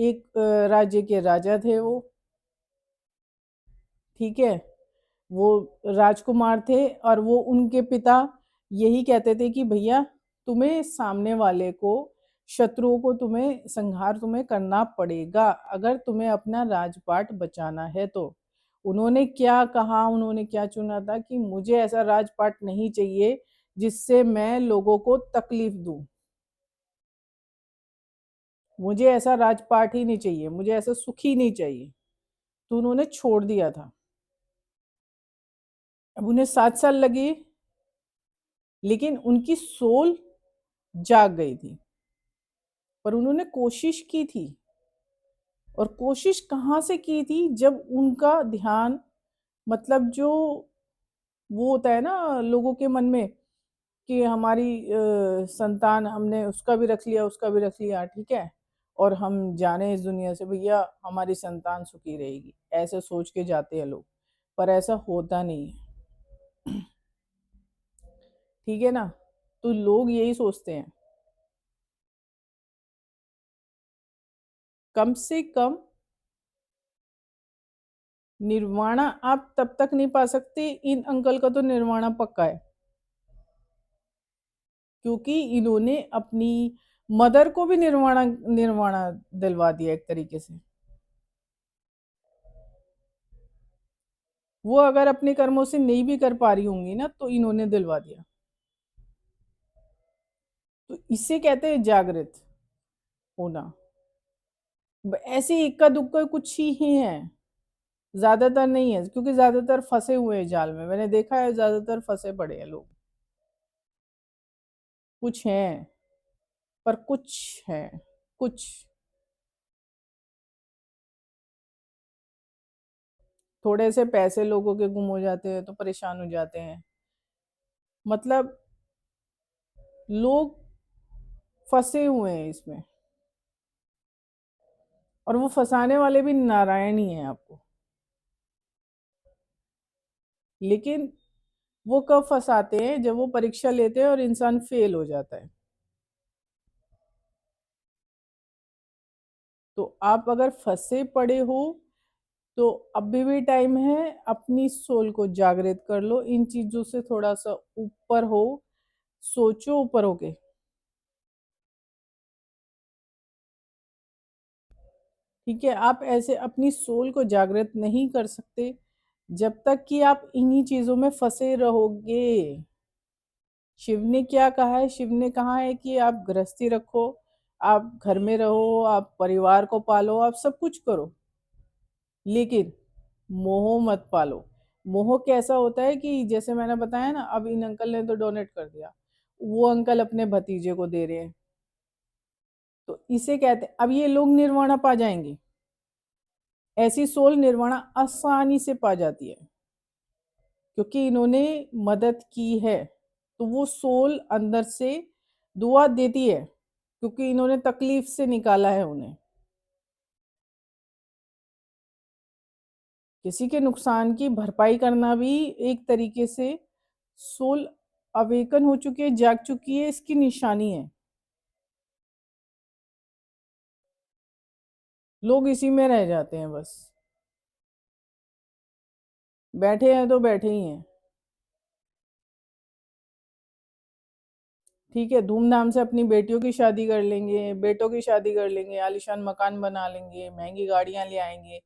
एक राज्य के राजा थे वो, ठीक है? वो राजकुमार थे और वो उनके पिता यही कहते थे कि भैया तुम्हें सामने वाले को, शत्रुओं को तुम्हें संहार तुम्हें करना पड़ेगा अगर तुम्हें अपना राजपाट बचाना है तो। उन्होंने क्या कहा, उन्होंने क्या चुना था कि मुझे ऐसा राजपाट नहीं चाहिए जिससे मैं लोगों को तकलीफ दूं, मुझे ऐसा राजपाट ही नहीं चाहिए, मुझे ऐसा सुख ही नहीं चाहिए। तो उन्होंने छोड़ दिया था। अब उन्हें 7 साल लगे, लेकिन उनकी सोल जाग गई थी, पर उन्होंने कोशिश की थी। और कोशिश कहाँ से की थी, जब उनका ध्यान, मतलब जो वो होता है ना लोगों के मन में कि हमारी संतान, हमने उसका भी रख लिया, उसका भी रख लिया, ठीक है, और हम जाने इस दुनिया से, भैया हमारी संतान सुखी रहेगी, ऐसे सोच के जाते हैं लोग, पर ऐसा होता नहीं है। ठीक है ना? तो लोग यही सोचते हैं। कम से कम निर्वाणा आप तब तक नहीं पा सकते, इन अंकल का तो निर्वाणा पक्का है, क्योंकि इन्होंने अपनी मदर को भी निर्वाणा निर्वाणा दिलवा दिया एक तरीके से। वो अगर अपने कर्मों से नहीं भी कर पा रही होंगी ना, तो इन्होंने दिलवा दिया। तो इसे कहते हैं जागृत होना। ऐसे इक्का दुक्का कुछ ही है, ज्यादातर नहीं है, क्योंकि ज्यादातर फंसे हुए हैं जाल में, मैंने देखा है ज्यादातर फंसे पड़े हैं लोग। कुछ हैं, पर कुछ है, कुछ। थोड़े से पैसे लोगों के गुम हो जाते हैं तो परेशान हो जाते हैं, मतलब लोग फंसे हुए हैं इसमें। और वो फंसाने वाले भी नारायण ही हैं आपको। लेकिन वो कब फंसाते हैं, जब वो परीक्षा लेते हैं और इंसान फेल हो जाता है। तो आप अगर फंसे पड़े हो तो अभी भी टाइम है, अपनी सोल को जागृत कर लो, इन चीजों से थोड़ा सा ऊपर हो, सोचो ऊपर होके। ठीक है? आप ऐसे अपनी सोल को जागृत नहीं कर सकते जब तक कि आप इन्हीं चीजों में फंसे रहोगे। शिव ने क्या कहा है? शिव ने कहा है कि आप गृहस्थी रखो, आप घर में रहो, आप परिवार को पालो, आप सब कुछ करो, लेकिन मोह मत पालो। मोह कैसा होता है कि जैसे मैंने बताया ना, अब इन अंकल ने तो डोनेट कर दिया, वो अंकल अपने भतीजे को दे रहे हैं, तो इसे कहते हैं, अब ये लोग निर्वाणा पा जाएंगे। ऐसी सोल निर्वाणा आसानी से पा जाती है, क्योंकि इन्होंने मदद की है। तो वो सोल अंदर से दुआ देती है, क्योंकि इन्होंने तकलीफ से निकाला है उन्हें। किसी के नुकसान की भरपाई करना भी एक तरीके से सोल अवेकन हो चुकी है, जाग चुकी है, इसकी निशानी है। लोग इसी में रह जाते हैं बस, बैठे हैं तो बैठे ही हैं। ठीक है, धूमधाम से अपनी बेटियों की शादी कर लेंगे, बेटों की शादी कर लेंगे, आलीशान मकान बना लेंगे, महंगी गाड़ियां ले आएंगे,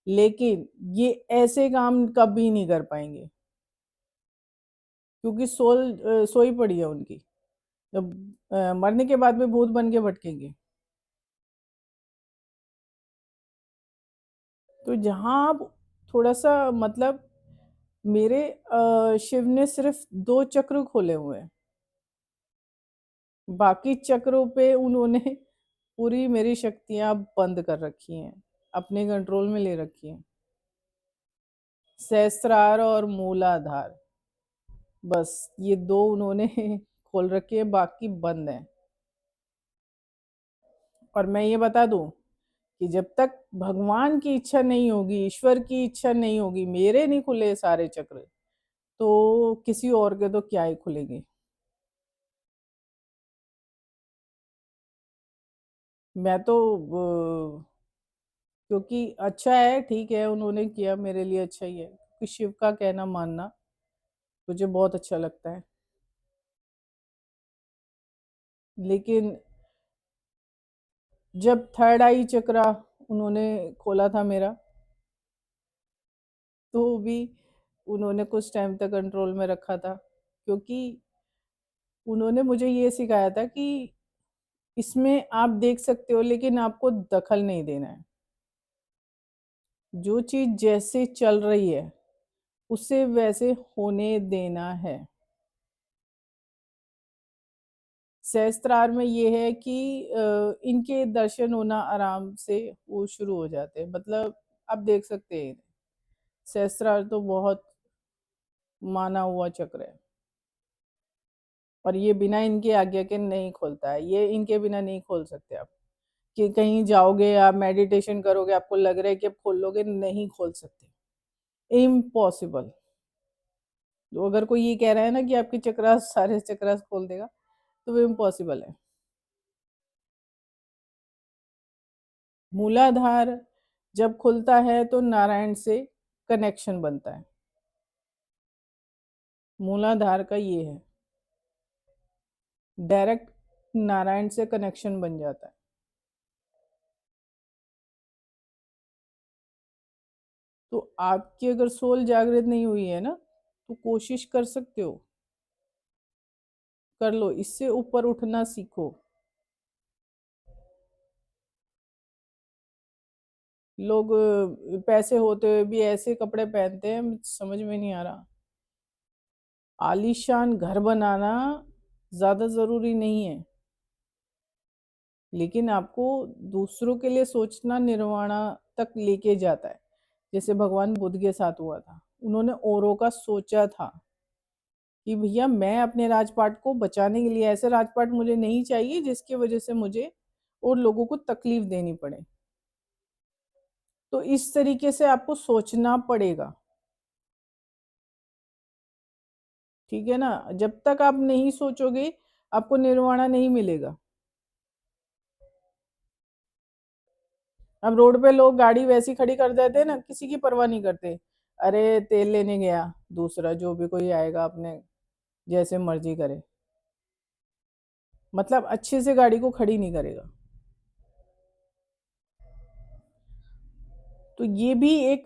लेकिन ये ऐसे काम कभी नहीं कर पाएंगे, क्योंकि सोल सोई पड़ी है उनकी। जब मरने के बाद में भूत बन के भटकेंगे। तो जहां आप थोड़ा सा, मतलब मेरे शिव ने सिर्फ 2 चक्र खोले हुए हैं, बाकी चक्रों पे उन्होंने पूरी मेरी शक्तियां बंद कर रखी हैं, अपने कंट्रोल में ले रखी हैं। सहस्त्रार और मूलाधार, बस ये 2 उन्होंने खोल रखे हैं, बाकी बंद है। और मैं ये बता दूं कि जब तक भगवान की इच्छा नहीं होगी, ईश्वर की इच्छा नहीं होगी, मेरे नहीं खुले सारे चक्र, तो किसी और के तो क्या ही खुलेंगे। मैं तो क्योंकि अच्छा है, ठीक है, उन्होंने किया मेरे लिए अच्छा ही है, क्योंकि शिव का कहना मानना मुझे बहुत अच्छा लगता है। लेकिन जब थर्ड आई चक्रा उन्होंने खोला था मेरा, तो भी उन्होंने कुछ टाइम तक कंट्रोल में रखा था, क्योंकि उन्होंने मुझे ये सिखाया था कि इसमें आप देख सकते हो लेकिन आपको दखल नहीं देना है। जो चीज जैसे चल रही है उसे वैसे होने देना है। सहस्त्रार में ये है कि इनके दर्शन होना आराम से वो शुरू हो जाते हैं, मतलब आप देख सकते हैं। सहस्त्रार तो बहुत माना हुआ चक्र है, और ये बिना इनके आज्ञा के नहीं खोलता है, ये इनके बिना नहीं खोल सकते आप। कि कहीं जाओगे आप मेडिटेशन करोगे, आपको लग रहा है कि आप खोल लोगे, नहीं खोल सकते, इम्पॉसिबल। तो अगर कोई ये कह रहा है ना कि आपके चक्रास सारे चक्रास खोल देगा, तो वो इम्पॉसिबल है। मूलाधार जब खुलता है तो नारायण से कनेक्शन बनता है। मूलाधार का ये है, डायरेक्ट नारायण से कनेक्शन बन जाता है। तो आपकी अगर सोल जागृत नहीं हुई है ना, तो कोशिश कर सकते हो, कर लो, इससे ऊपर उठना सीखो। लोग पैसे होते हुए भी ऐसे कपड़े पहनते हैं, समझ में नहीं आ रहा। आलीशान घर बनाना ज्यादा जरूरी नहीं है, लेकिन आपको दूसरों के लिए सोचना निर्वाणा तक लेके जाता है। जैसे भगवान बुद्ध के साथ हुआ था, उन्होंने औरों का सोचा था कि भैया मैं अपने राजपाट को बचाने के लिए, ऐसे राजपाट मुझे नहीं चाहिए जिसकी वजह से मुझे और लोगों को तकलीफ देनी पड़े। तो इस तरीके से आपको सोचना पड़ेगा, ठीक है ना। जब तक आप नहीं सोचोगे आपको निर्वाणा नहीं मिलेगा। अब रोड पे लोग गाड़ी वैसी खड़ी कर देते हैं ना, किसी की परवाह नहीं करते। अरे तेल लेने गया, दूसरा जो भी कोई आएगा अपने जैसे मर्जी करे, मतलब अच्छे से गाड़ी को खड़ी नहीं करेगा। तो ये भी एक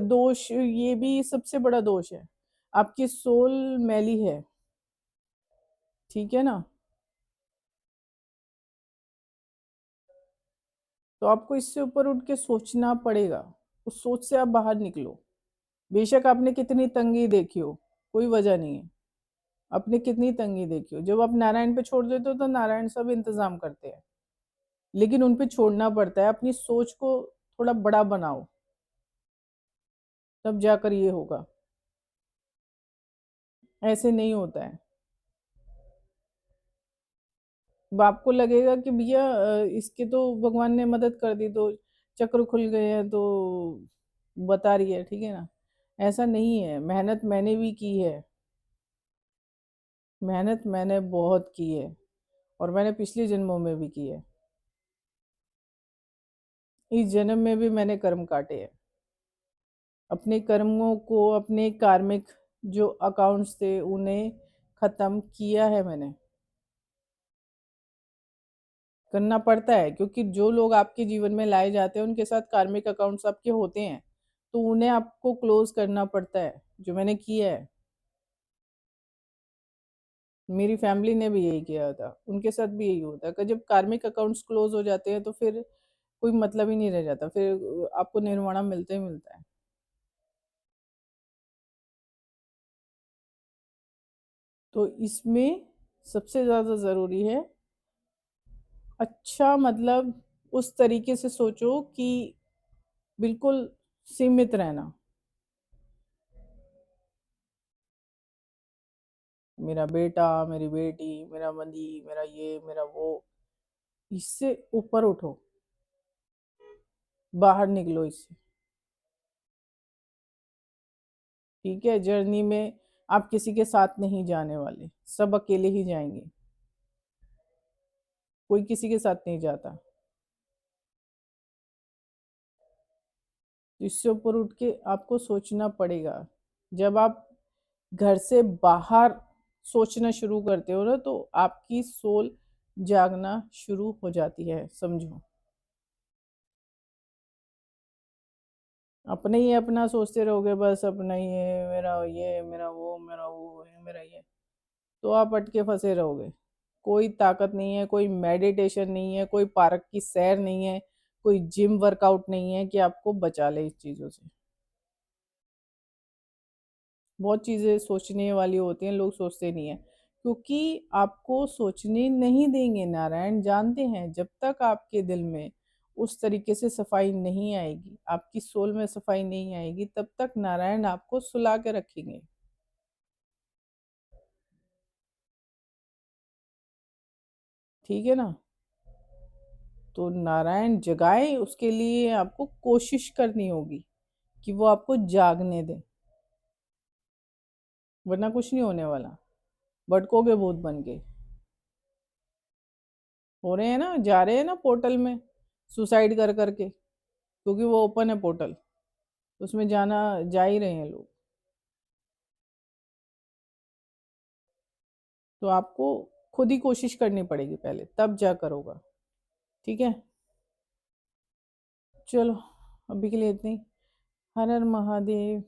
दोष, ये भी सबसे बड़ा दोष है। आपकी सोल मैली है, ठीक है ना। तो आपको इससे ऊपर उठ के सोचना पड़ेगा, उस सोच से आप बाहर निकलो। बेशक आपने कितनी तंगी देखी हो, कोई वजह नहीं है। आपने कितनी तंगी देखी हो, जब आप नारायण पे छोड़ देते हो तो नारायण सब इंतजाम करते हैं। लेकिन उन पे छोड़ना पड़ता है, अपनी सोच को थोड़ा बड़ा बनाओ, तब जाकर ये होगा। ऐसे नहीं होता है। अब आपको लगेगा कि भैया इसके तो भगवान ने मदद कर दी, तो चक्र खुल गए हैं, तो बता रही है, ठीक है ना। ऐसा नहीं है, मेहनत मैंने भी की है, मेहनत मैंने बहुत की है, और मैंने पिछले जन्मों में भी की है। इस जन्म में भी मैंने कर्म काटे हैं। अपने कर्मों को, अपने कार्मिक जो अकाउंट्स थे उन्हें खत्म किया है मैंने। करना पड़ता है, क्योंकि जो लोग आपके जीवन में लाए जाते हैं उनके साथ कार्मिक अकाउंट्स आपके होते हैं, तो उन्हें आपको क्लोज करना पड़ता है, जो मैंने किया है। मेरी फैमिली ने भी यही किया था, उनके साथ भी यही होता है कि जब कार्मिक अकाउंट्स क्लोज हो जाते हैं तो फिर कोई मतलब ही नहीं रह जाता, फिर आपको निर्वाणा मिलता ही मिलता है। तो इसमें सबसे ज्यादा जरूरी है, अच्छा मतलब उस तरीके से सोचो कि बिल्कुल सीमित रहना। मेरा बेटा, मेरी बेटी, मेरा मनी, मेरा ये, मेरा वो, इससे ऊपर उठो, बाहर निकलो इससे, ठीक है। जर्नी में आप किसी के साथ नहीं जाने वाले, सब अकेले ही जाएंगे, कोई किसी के साथ नहीं जाता। तो इससे ऊपर उठ के आपको सोचना पड़ेगा। जब आप घर से बाहर सोचना शुरू करते हो ना, तो आपकी सोल जागना शुरू हो जाती है, समझो। अपने ही अपना सोचते रहोगे, बस अपना ही है, मेरा ये, मेरा वो, मेरा वो है, मेरा ये, तो आप अटके फंसे रहोगे। कोई ताकत नहीं है, कोई मेडिटेशन नहीं है, कोई पार्क की सैर नहीं है, कोई जिम वर्कआउट नहीं है कि आपको बचा ले इस चीज़ों से। बहुत चीज़ें सोचने वाली होती हैं, लोग सोचते नहीं हैं, क्योंकि आपको सोचने नहीं देंगे। नारायण जानते हैं, जब तक आपके दिल में उस तरीके से सफाई नहीं आएगी, आपकी सोल में सफाई नहीं आएगी, तब तक नारायण आपको सुला के रखेंगे। ठीक है ना? तो नारायण जगाए, उसके लिए आपको कोशिश करनी होगी कि वो आपको जागने दें, वरना कुछ नहीं होने वाला। भटकोगे भूत बन के। हो रहे हैं ना, जा रहे हैं ना पोर्टल में, सुसाइड कर करके, क्योंकि वो ओपन है पोर्टल, उसमें जाना जा ही रहे हैं लोग। तो आपको खुद ही कोशिश करनी पड़ेगी पहले, तब जा करोगा। ठीक है, चलो, अभी के लिए इतनी। हर हर महादेव।